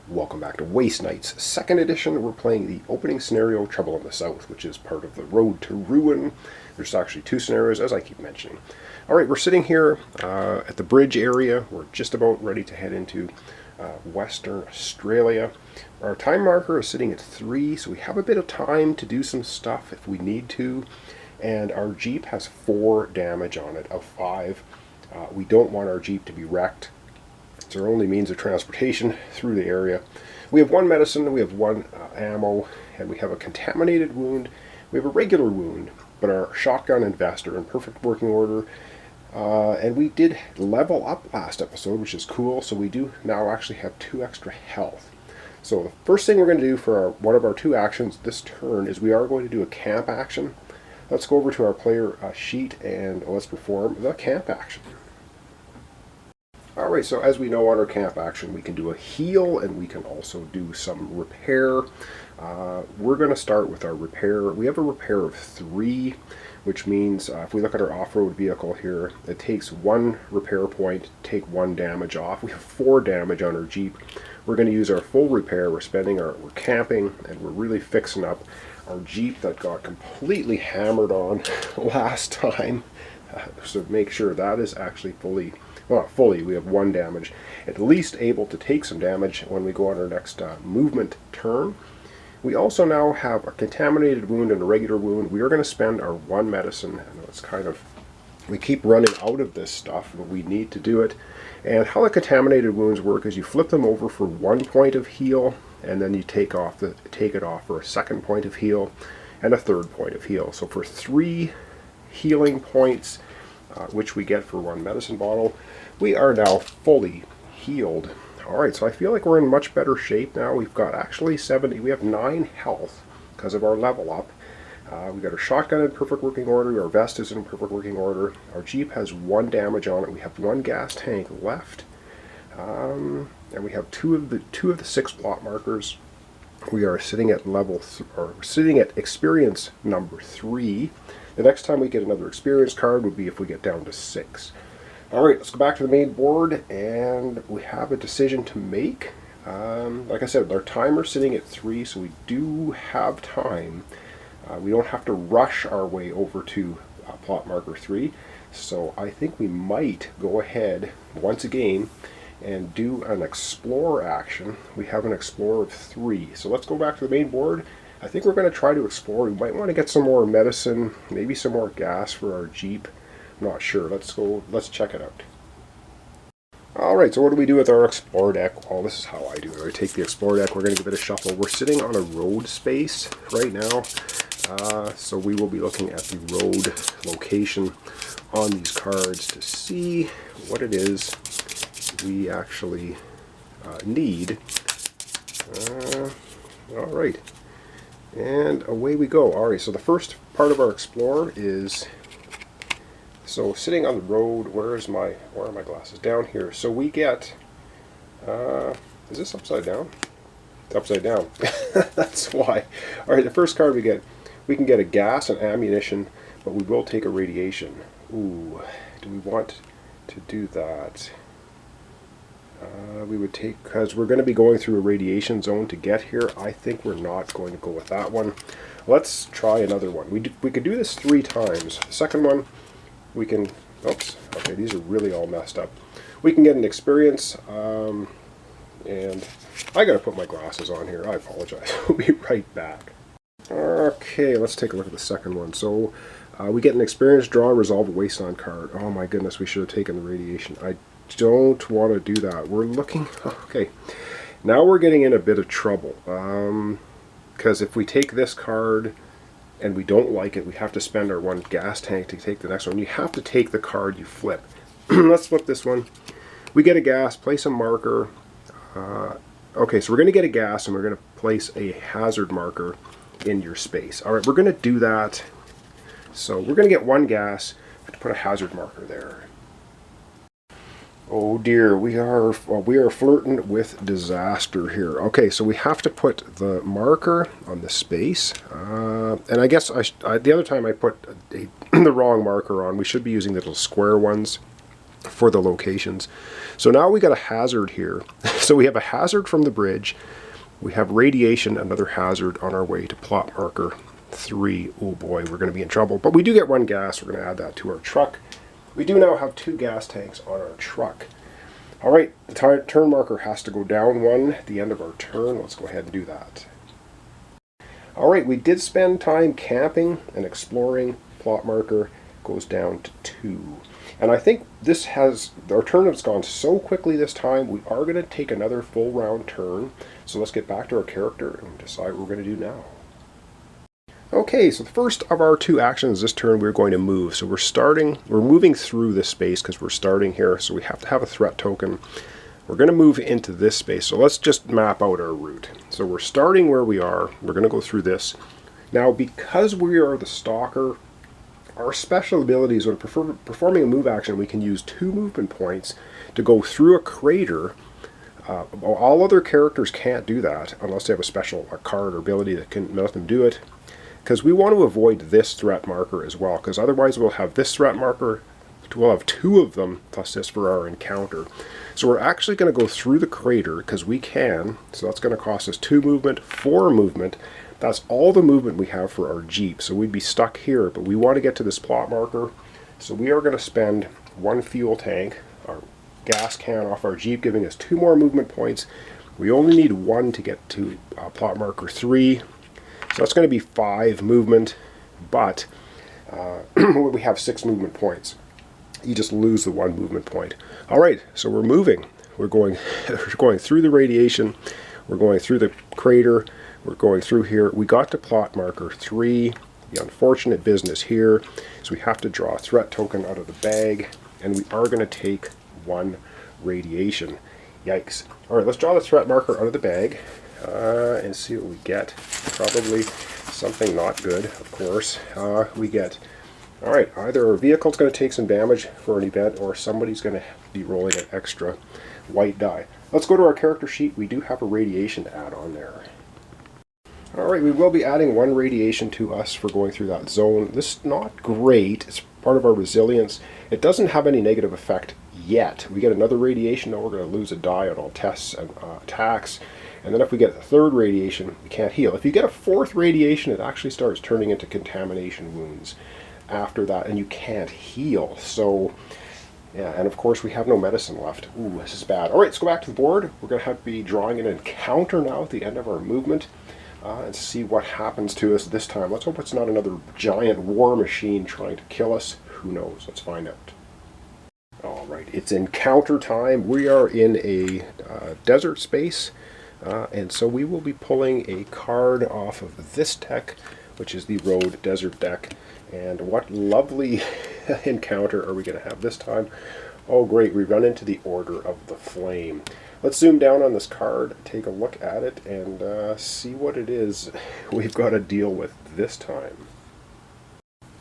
Welcome back to Waste Knights, 2nd edition. We're playing the opening scenario, Trouble in the South, which is part of the Road to Ruin. There's actually 2 scenarios, as I keep mentioning. Alright, we're sitting here at the bridge area. We're just about ready to head into Western Australia. Our time marker is sitting at 3, so we have a bit of time to do some stuff if we need to. And our Jeep has 4 damage on it of 5. We don't want our Jeep to be wrecked. It's our only means of transportation through the area. We have 1 medicine, we have 1 ammo, and we have a contaminated wound. We have a regular wound, but our shotgun and vest are in perfect working order. And we did level up last episode, which is cool, so we do now actually have 2 extra health. So the first thing we're going to do for one of our 2 actions this turn is we are going to do a camp action. Let's go over to our player sheet and let's perform the camp action. Alright, so as we know on our camp action, we can do a heal and we can also do some repair. We're going to start with our repair. We have a repair of 3, which means if we look at our off-road vehicle here, it takes 1 repair point to take 1 damage off. We have 4 damage on our Jeep. We're going to use our full repair. We're camping and we're really fixing up our Jeep that got completely hammered on last time. So make sure that is actually fully, well, not fully, we have 1 damage. At least able to take some damage when we go on our next movement turn. We also now have a contaminated wound and a regular wound. We are going to spend our 1 medicine. I know it's kind of, we keep running out of this stuff, but we need to do it. And how the contaminated wounds work is you flip them over for 1 point of heal, and then you take it off for a 2nd point of heal and a 3rd point of heal. So for 3 healing points, which we get for 1 medicine bottle, we are now fully healed. Alright, so I feel like we're in much better shape now. We've got actually 70, we have 9 health because of our level up. We've got our shotgun in perfect working order, our vest is in perfect working order, our Jeep has 1 damage on it, we have 1 gas tank left, and we have 2 of the 6 plot markers. We are sitting at experience number 3. The next time we get another experience card would be if we get down to 6. Alright, let's go back to the main board, and we have a decision to make. Like I said, our timer's sitting at 3, so we do have time. We don't have to rush our way over to plot marker 3, so I think we might go ahead once again and do an explore action. We have an explore of 3, so let's go back to the main board. I think we're going to try to explore. We might want to get some more medicine, maybe some more gas for our Jeep. I'm not sure. Let's check it out. Alright, so what do we do with our explore deck? Well, this is how I do it. I take the explore deck, we're going to give it a shuffle. We're sitting on a road space right now, so we will be looking at the road location on these cards to see what it is we actually need. Alright. And away we go. Alright, so the first part of our explore is, so sitting on the road, where are my glasses? Down here. So we get, is this upside down? It's upside down. That's why. Alright, the first card we can get a gas and ammunition, but we will take a radiation. Ooh, do we want to do that? We would take, because we're going to be going through a radiation zone to get here. I think we're not going to go with that one. Let's try another one. We could do this 3 times. The second one, we can, oops, okay, these are really all messed up. We can get an experience, and I got to put my glasses on here. I apologize. We'll be right back. Okay, let's take a look at the second one. So we get an experience, draw, resolve a wasteland card. Oh my goodness, we should have taken the radiation. I don't want to do that. We're looking, okay, now we're getting in a bit of trouble, because if we take this card and we don't like it, we have to spend our 1 gas tank to take the next one. You have to take the card you flip. Let's flip this one. We get a gas, place a marker. Okay, so we're going to get a gas and we're going to place a hazard marker in your space. Alright, we're going to do that. So we're going to get 1 gas to put a hazard marker there. Oh dear, we are flirting with disaster here. Okay, so we have to put the marker on the space, and I guess the other time I put the wrong marker on. We should be using the little square ones for the locations. So now we got a hazard here. So we have a hazard from the bridge. We have radiation, another hazard on our way to plot marker 3. Oh boy, we're going to be in trouble. But we do get 1 gas. We're going to add that to our truck. We do now have 2 gas tanks on our truck. All right, the turn marker has to go down 1 at the end of our turn. Let's go ahead and do that. All right, we did spend time camping and exploring. Plot marker goes down to 2. And I think this has, our turn has gone so quickly this time, we are going to take another full round turn. So let's get back to our character and decide what we're going to do now. Okay, so the first of our 2 actions this turn, we're going to move. So we're moving through this space because we're starting here, so we have to have a threat token. We're going to move into this space, so let's just map out our route. So we're starting where we are, we're going to go through this. Now, because we are the stalker, our special abilities, when performing a move action, we can use 2 movement points to go through a crater. All other characters can't do that unless they have a card or ability that can let them do it. Because we want to avoid this threat marker as well, because otherwise we'll have this threat marker, we'll have 2 of them, plus this for our encounter. So we're actually going to go through the crater, because we can, so that's going to cost us 2 movement, 4 movement. That's all the movement we have for our Jeep, so we'd be stuck here, but we want to get to this plot marker, so we are going to spend 1 fuel tank, our gas can off our Jeep, giving us 2 more movement points. We only need 1 to get to plot marker 3. So that's going to be 5 movement, but we have 6 movement points. You just lose the 1 movement point. All right, so we're moving. We're going through the radiation. We're going through the crater. We're going through here. We got to plot marker 3. The unfortunate business here is we have to draw a threat token out of the bag, and we are going to take 1 radiation. Yikes. All right, let's draw the threat marker out of the bag. And see what we get. Probably something not good, of course. We get, all right, either our vehicle's going to take some damage for an event, or somebody's going to be rolling an extra white die. Let's go to our character sheet. We do have a radiation to add on there. All right, we will be adding 1 radiation to us for going through that zone. This is not great. It's part of our resilience. It doesn't have any negative effect yet. We get another radiation, though we're going to lose a die on all tests and attacks. And then if we get the 3rd radiation, we can't heal. If you get a 4th radiation, it actually starts turning into contamination wounds after that, and you can't heal. So, yeah, and of course we have no medicine left. Ooh, this is bad. All right, let's go back to the board. We're going to have to be drawing an encounter now at the end of our movement and see what happens to us this time. Let's hope it's not another giant war machine trying to kill us. Who knows? Let's find out. All right, it's encounter time. We are in a desert space. And so we will be pulling a card off of this deck, which is the Road Desert deck. And what lovely encounter are we going to have this time? Oh great, we run into the Order of the Flame. Let's zoom down on this card, take a look at it, and see what it is we've got to deal with this time.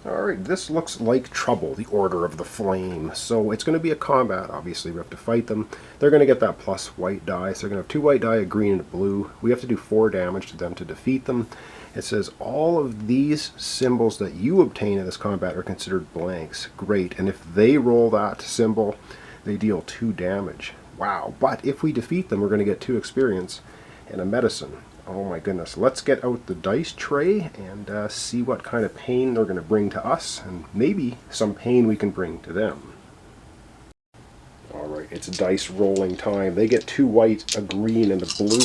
Alright, this looks like trouble, the Order of the Flame. So it's going to be a combat, obviously. We have to fight them. They're going to get that plus white die. So they're going to have 2 white die, a green and a blue. We have to do 4 damage to them to defeat them. It says all of these symbols that you obtain in this combat are considered blanks. Great. And if they roll that symbol, they deal 2 damage. Wow. But if we defeat them, we're going to get 2 experience and a medicine. Oh my goodness. Let's get out the dice tray and see what kind of pain they're going to bring to us, and maybe some pain we can bring to them. Alright, it's dice rolling time. They get 2 white, a green, and a blue.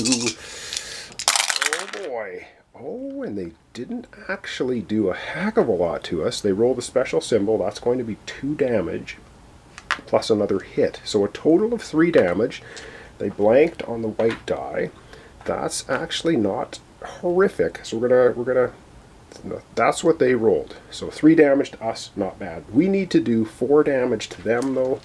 Oh boy. Oh, and they didn't actually do a heck of a lot to us. They rolled a special symbol. That's going to be 2 damage, plus another hit. So a total of 3 damage. They blanked on the white die. That's actually not horrific. So that's what they rolled. So 3 damage to us, not bad. We need to do 4 damage to them though.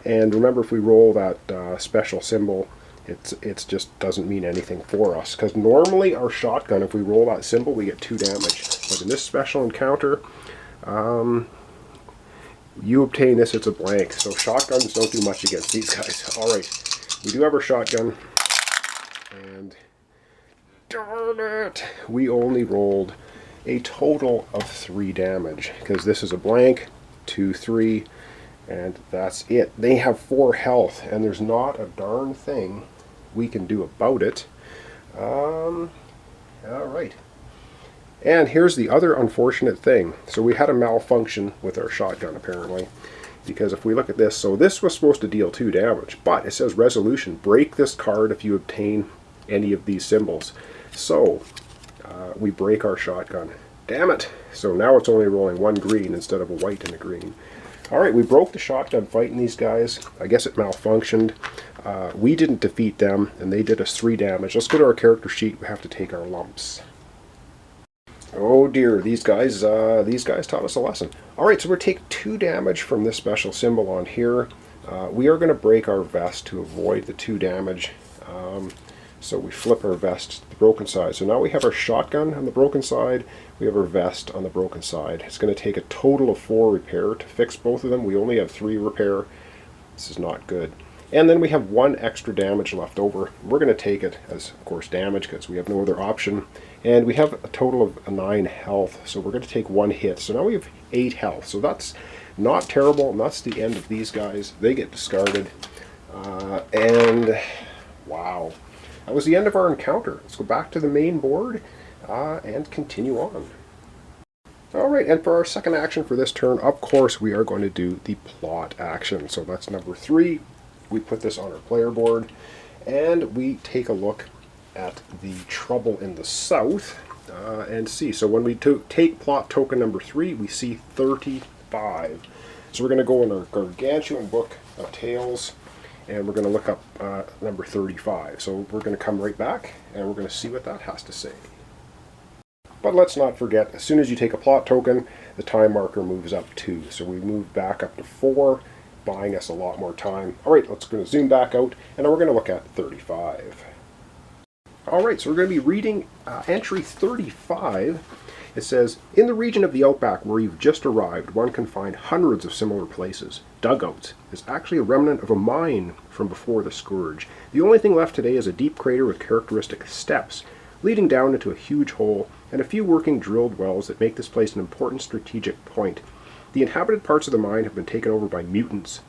And remember, if we roll that special symbol, it just doesn't mean anything for us. Because normally our shotgun, if we roll that symbol, we get 2 damage. But in this special encounter, you obtain this, it's a blank. So shotguns don't do much against these guys. Alright, we do have our shotgun. And darn it, we only rolled a total of 3 damage, because this is a blank, 2, 3, And that's it. They have 4 health, and there's not a darn thing we can do about it. Alright. And here's the other unfortunate thing. So we had a malfunction with our shotgun, apparently. Because if we look at this, so this was supposed to deal 2 damage, but it says resolution. Break this card if you obtain any of these symbols. So, we break our shotgun. Damn it! So now it's only rolling 1 green instead of a white and a green. Alright, we broke the shotgun fighting these guys. I guess it malfunctioned. We didn't defeat them, and they did us 3 damage. Let's go to our character sheet. We have to take our lumps. Oh dear, these guys taught us a lesson. Alright, so we're taking 2 damage from this special symbol on here. We are going to break our vest to avoid the 2 damage. So we flip our vest to the broken side. So now we have our shotgun on the broken side. We have our vest on the broken side. It's going to take a total of 4 repair to fix both of them. We only have 3 repair. This is not good. And then we have 1 extra damage left over. We're going to take it as, of course, damage because we have no other option. And we have a total of 9 health. So we're going to take 1 hit. So now we have 8 health. So that's not terrible. And that's the end of these guys. They get discarded. And wow. That was the end of our encounter. Let's go back to the main board and continue on. Alright, and for our second action for this turn, of course, we are going to do the plot action. So that's number 3. We put this on our player board, and we take a look at the trouble in the south and see. So when we take plot token number 3, we see 35. So we're going to go in our gargantuan book of tales, and we're going to look up number 35. So we're going to come right back, and we're going to see what that has to say. But let's not forget, as soon as you take a plot token, the time marker moves up 2. So we move back up to 4, buying us a lot more time. Alright, let's go zoom back out, and now we're going to look at 35. Alright, so we're going to be reading entry 35. It says, in the region of the Outback where you've just arrived, one can find hundreds of similar places. Dugouts is actually a remnant of a mine from before the Scourge. The only thing left today is a deep crater with characteristic steps, leading down into a huge hole, and a few working drilled wells that make this place an important strategic point. The inhabited parts of the mine have been taken over by mutants,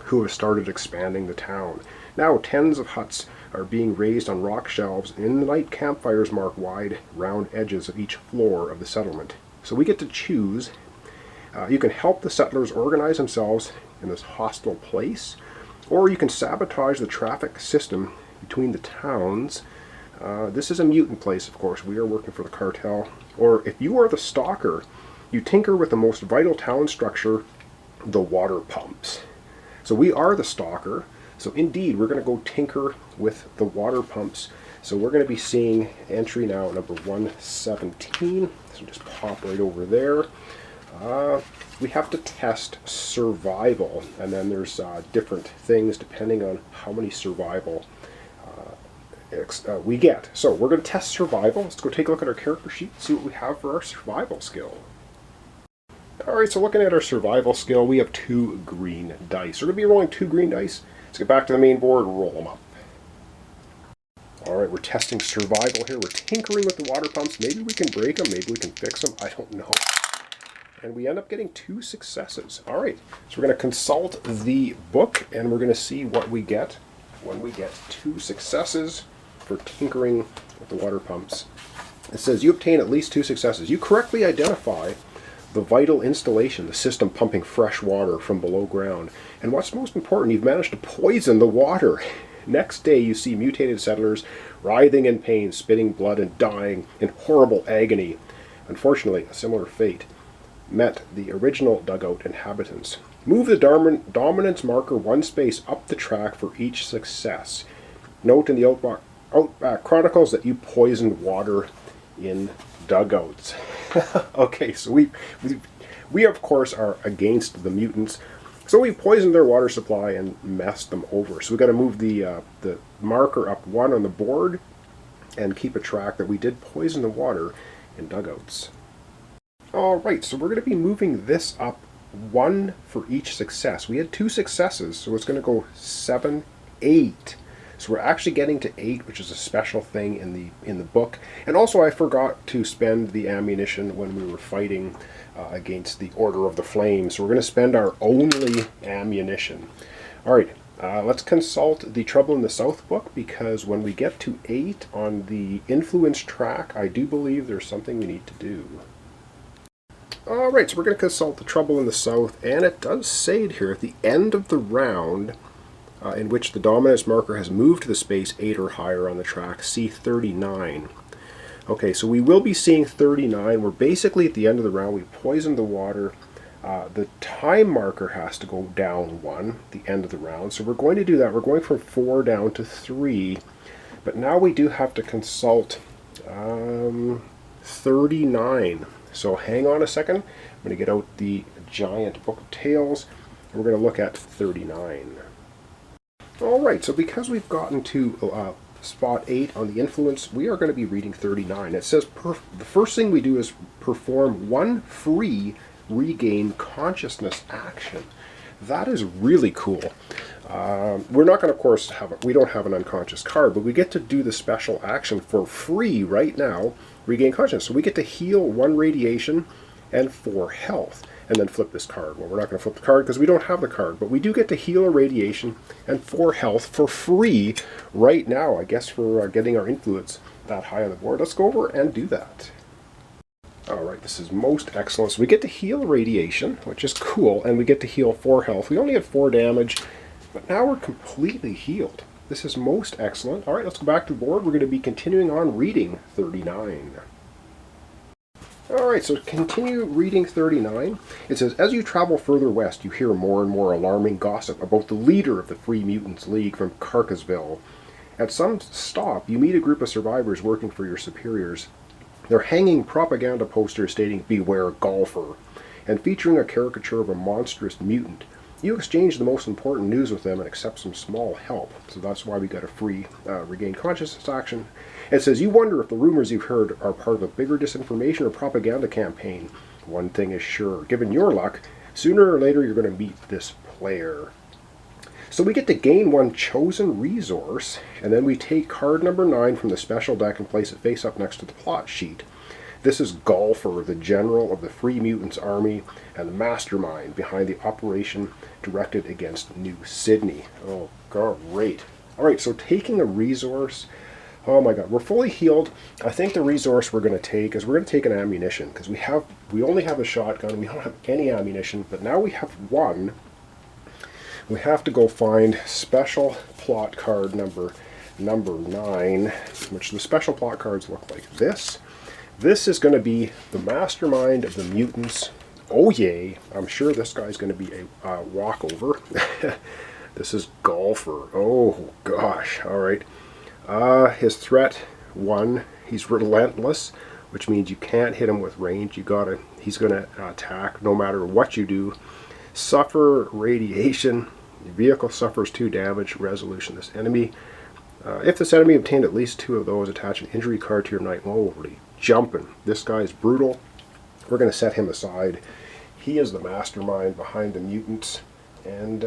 who have started expanding the town. Now tens of huts are being raised on rock shelves, and in the night campfires mark wide, round edges of each floor of the settlement. So we get to choose. You can help the settlers organize themselves in this hostile place, or you can sabotage the traffic system between the towns. This is a mutant place, of course. We are working for the cartel. Or if you are the stalker, you tinker with the most vital town structure, the water pumps. So we are the stalker. So indeed, we're going to go tinker with the water pumps. So we're going to be seeing entry now, number 117. So just pop right over there. We have to test survival, and then there's different things depending on how many survival we get. So we're going to test survival. Let's go take a look at our character sheet and see what we have for our survival skill. Alright, so looking at our survival skill, we have 2 green dice. We're going to be rolling 2 green dice. Let's get back to the main board and roll them up. Alright, we're testing survival here. We're tinkering with the water pumps. Maybe we can break them, maybe we can fix them. I don't know. And we end up getting 2 successes. Alright, so we're going to consult the book, and we're going to see what we get when we get 2 successes for tinkering with the water pumps. It says you obtain at least 2 successes. You correctly identify the vital installation, the system pumping fresh water from below ground. And what's most important, you've managed to poison the water. Next day, you see mutated settlers writhing in pain, spitting blood, and dying in horrible agony. Unfortunately, a similar fate met the original dugout inhabitants. Move the dominance marker 1 space up the track for each success. Note in the Outback Chronicles that you poisoned water in dugouts. Okay, so we of course are against the mutants, so we poisoned their water supply and messed them over. So we got to move the marker up 1 on the board and keep a track that we did poison the water in dugouts. Alright, so we're going to be moving this up 1 for each success. We had 2 successes, so it's going to go 7, 8. So we're actually getting to 8, which is a special thing in the book. And also I forgot to spend the ammunition when we were fighting against the Order of the Flame. So we're going to spend our only ammunition. Alright, let's consult the Trouble in the South book, because when we get to 8 on the influence track, I do believe there's something we need to do. Alright, so we're going to consult the Trouble in the South, and it does say it here, at the end of the round, in which the dominance marker has moved to the space 8 or higher on the track, see 39. Okay, so we will be seeing 39. We're basically at the end of the round. We poisoned the water. The time marker has to go down 1 at the end of the round. So we're going to do that. We're going from 4 down to 3. But now we do have to consult 39. So hang on a second. I'm going to get out the giant book of tales. We're going to look at 39. Alright, so because we've gotten to spot 8 on the influence, we are going to be reading 39. It says the first thing we do is perform 1 free regain consciousness action. That is really cool. We're not going to, of course, we don't have an unconscious card, but we get to do the special action for free right now, regain consciousness. So we get to heal 1 radiation and 4 health. And then flip this card. Well, we're not going to flip the card because we don't have the card, but we do get to heal a radiation and 4 health for free right now, I guess, for getting our influence that high on the board. Let's go over and do that. Alright, this is most excellent. So we get to heal radiation, which is cool, and we get to heal 4 health. We only had 4 damage, but now we're completely healed. This is most excellent. Alright, let's go back to the board. We're going to be continuing on reading 39. Alright, so continue reading 39. It says, as you travel further west, you hear more and more alarming gossip about the leader of the Free Mutants League from Carcassville. At some stop, you meet a group of survivors working for your superiors. They're hanging propaganda posters stating, "Beware Golfer," and featuring a caricature of a monstrous mutant. You exchange the most important news with them and accept some small help. So that's why we got a free regain consciousness action. It says, you wonder if the rumors you've heard are part of a bigger disinformation or propaganda campaign. One thing is sure, given your luck, sooner or later you're going to meet this player. So we get to gain 1 chosen resource, and then we take card number 9 from the special deck and place it face up next to the plot sheet. This is Golfer, the general of the Free Mutants Army and the mastermind behind the operation directed against New Sydney. Oh, great. Alright, so taking a resource. Oh my god, we're fully healed. I think the resource we're going to take is we're going to take an ammunition, because we only have a shotgun, we don't have any ammunition, but now we have 1. We have to go find special plot card number 9, which the special plot cards look like this. This is going to be the mastermind of the mutants. Oh yay, I'm sure this guy's going to be a walkover. This is Golfer. Oh gosh, alright. His threat 1, he's relentless, which means you can't hit him with range. He's going to attack no matter what you do. Suffer radiation. Your vehicle suffers 2 damage. Resolution. This enemy, if this enemy obtained at least 2 of those, attach an injury card to your knight. Holy jumping. This guy's brutal. We're going to set him aside. He is the mastermind behind the mutants. And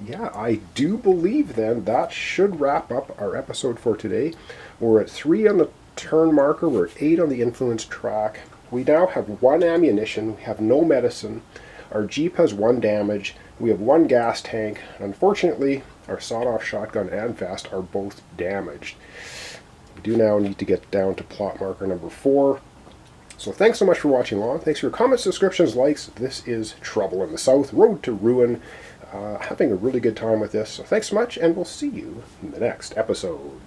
yeah, I do believe then that should wrap up our episode for today. We're at 3 on the turn marker. We're at 8 on the influence track. We now have 1 ammunition. We have no medicine. Our Jeep has 1 damage. We have 1 gas tank. Unfortunately, our sawed-off shotgun and vest are both damaged. We do now need to get down to plot marker number 4. So thanks so much for watching along. Thanks for your comments, subscriptions, likes. This is Trouble in the South, Road to Ruin. Having a really good time with this. So thanks so much, and we'll see you in the next episode.